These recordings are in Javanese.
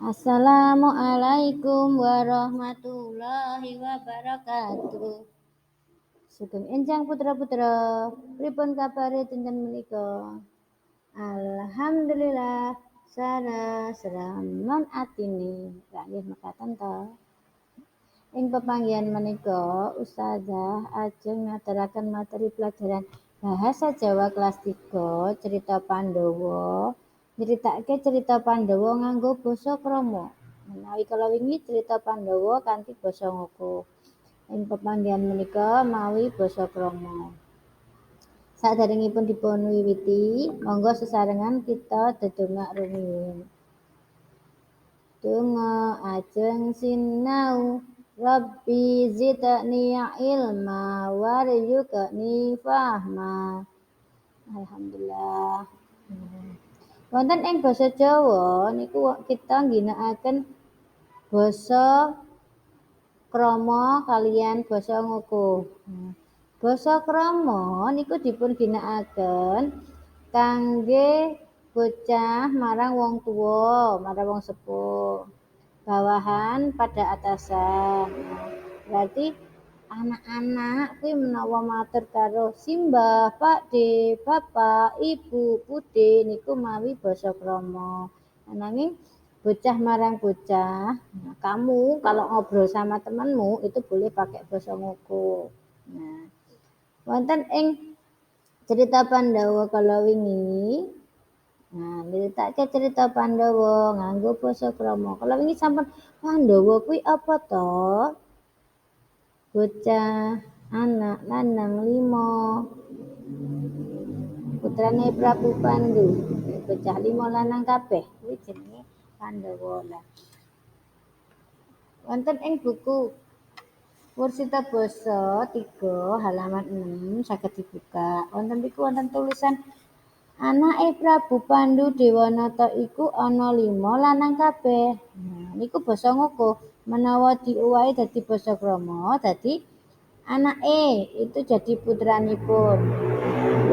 Assalamualaikum warahmatullahi wabarakatuh. Sugeng enjang putra-putra, pripun kabare dinten menika? Alhamdulillah seraman atine. Nggih mekaten to. Ing pepanggihan menika Ustazah ajeng ngaturaken materi pelajaran Bahasa Jawa kelas 3 cerita Pandhawa. Nyritakake cerita Pandhawa nganggo basa krama. Menawi kala wingi cerita Pandhawa kanthi basa ngoko. Ing pepanggihan menika mawi basa krama. Saderengipun dipun wiwiti, monggo sesarengan kita dedonga rumiyin. Donga ajeng sinau Rabbi zidni ilma warzuqni fahma. Alhamdulillah. Wonten ing basa Jawa niku kita ngginakaken basa krama kaliyan basa ngoko. Basa krama niku dipun ginakaken kangge bocah marang wong tuwa, marang wong sepuh. Bawahan pada atasan. Berarti anak-anak kuwi menawa matur karo simbah, pakde, bapak, ibu, bude niku mawi basa krama. Nanging bocah marang bocah, kamu kalau ngobrol sama temanmu itu boleh pakai basa ngoko. Nah, wonten ing cerita Pandhawa kala wingi. Nah, nyritake cerita Pandhawa nganggo basa krama. Kala wingi sampun Pandhawa kuwi apa to? Bocah anak lanang 5. Putrane Prabu Pandu. Bocah 5 lanang kabeh. Kuwi jenenge Pandhawa. Wonten ing buku Wursita Basa 3 halaman 6 saged dibuka. Wonten niku wonten tulisan anake Prabu Pandu Dewanata iku ana 5 lanang kabeh. Nah, niku basa ngoko. Menawa diowahi dadi basa krama, dadi anake itu jadi putranipun.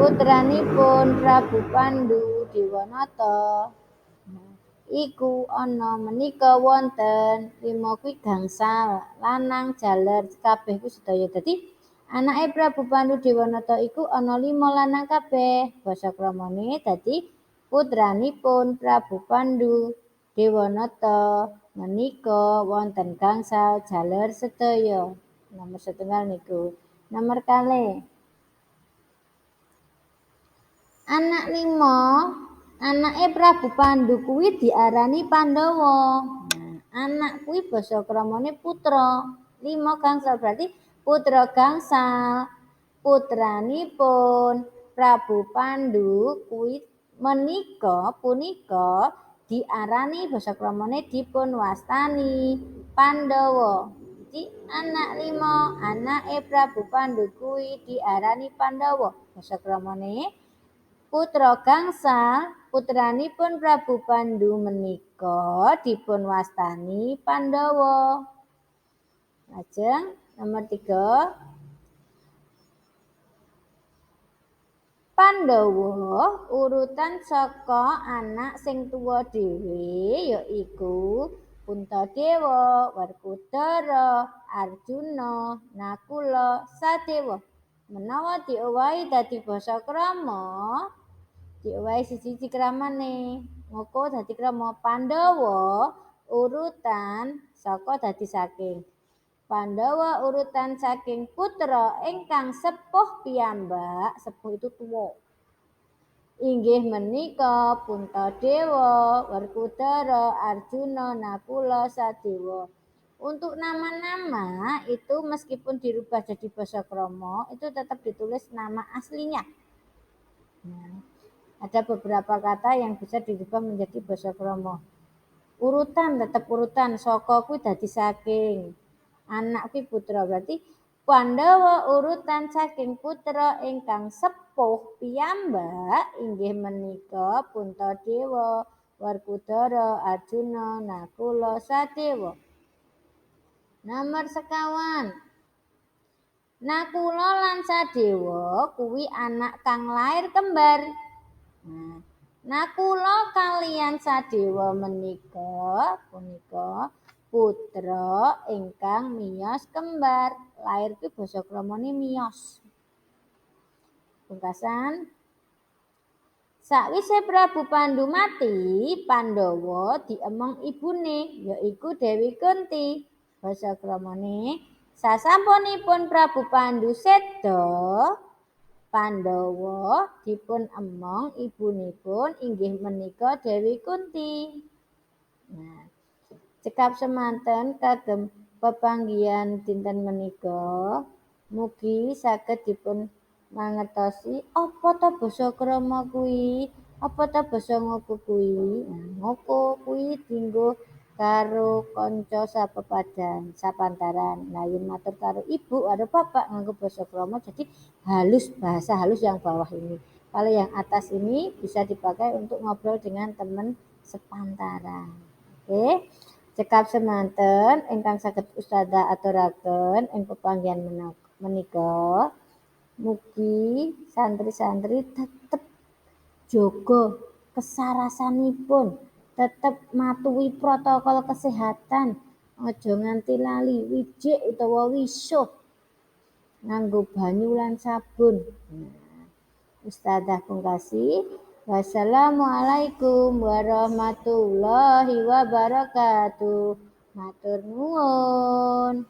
Putranipun Prabu Pandu Dewanata. Iku ana menika wonten 5 kuwi gangsal lanang jaler kabeh kuwi sedaya. Dadi anake Prabu Pandu Dewanata iku ana 5 lanang kabeh. Basa kramane dadi putranipun Prabu Pandu Dewanata menika wonten gangsal jaler sedaya. Nomor setunggal niku. Nomor kalih. Anak 5 anake Prabu Pandu kuwi diarani Pandhawa. Nah, anak kuwi basa kramane putra. 5 gangsal berarti putra gangsal. Putranipun Prabu Pandu kuwi punika diarani basa kramane dipun wastani Pandhawa. Jadi anak 5 anake Prabu Pandu kuwi diarani Pandhawa. Basa kramane putra gangsal putranipun Prabu Pandu menika dipun wastani Pandhawa. Lajeng nomor 3. Pandhawa urutan saka anak sing tuwa dhewe yaiku Puntadewa, Werkudara, Arjuna, Nakula, Sadewa. Menawa diowahi dadi basa krama, diowahi siji kramane. Ngoko dadi krama Pandhawa urutan saka dadi saking. Pandhawa urutan saking putra ingkang sepuh piyambak, sepuh itu tuwa. Inggih menika Puntadewa, Werkudara, Arjuna, Nakula, Sadewa. Untuk nama-nama itu meskipun dirubah jadi basa krama, itu tetap ditulis nama aslinya. Nah, ada beberapa kata yang bisa dirubah menjadi basa krama. Urutan tetap urutan, saka kuwi dadi saking. Anak kuwi putra berarti Pandhawa urutan saking putra ingkang sepuh piyambak inggih menika Puntadewa, Werkudara, Arjuna, Nakula, Sadewa. Nomor sekawan. Nakula lan Sadewa kuwi anak kang lair kembar. Nah, Nah kula kaliyan Sadewa menika punika putra ingkang miyos kembar. Lair ki basa kramane miyos. Pungkasan sakwise Prabu Pandhu mati, Pandhawa diemong ibune yaiku Dewi Kunti. Basa kramane sasampunipun Prabu Pandhu seda, Pandhawa dipun emong ibunipun inggih menika Dewi Kunti. Nah, cekap semanten kagem pepanggihan dinten menika mugi saged dipun mangertosi apa ta basa krama kuwi, apa ta basa ngoko kuwi. Nah, ngoko kuwi dienggo karo kanca sapantaran. Nah, yen matur karo ibu karo bapak nganggo basa krama jadi halus, bahasa halus yang bawah ini. Kalau yang atas ini bisa dipakai untuk ngobrol dengan teman sepantaran. Oke. Cekap semanten ingkang saged Ustadzah aturaken ing pepanggihan menika mugi santri-santri tetep jaga kesarasanipun, tetep matuhi protokol kesehatan, aja nganti lali wijik utawa wisuh nganggo banyu lan sabun. Ustadzah pungkasi, wassalamualaikum warahmatullahi wabarakatuh. Matur nuwun.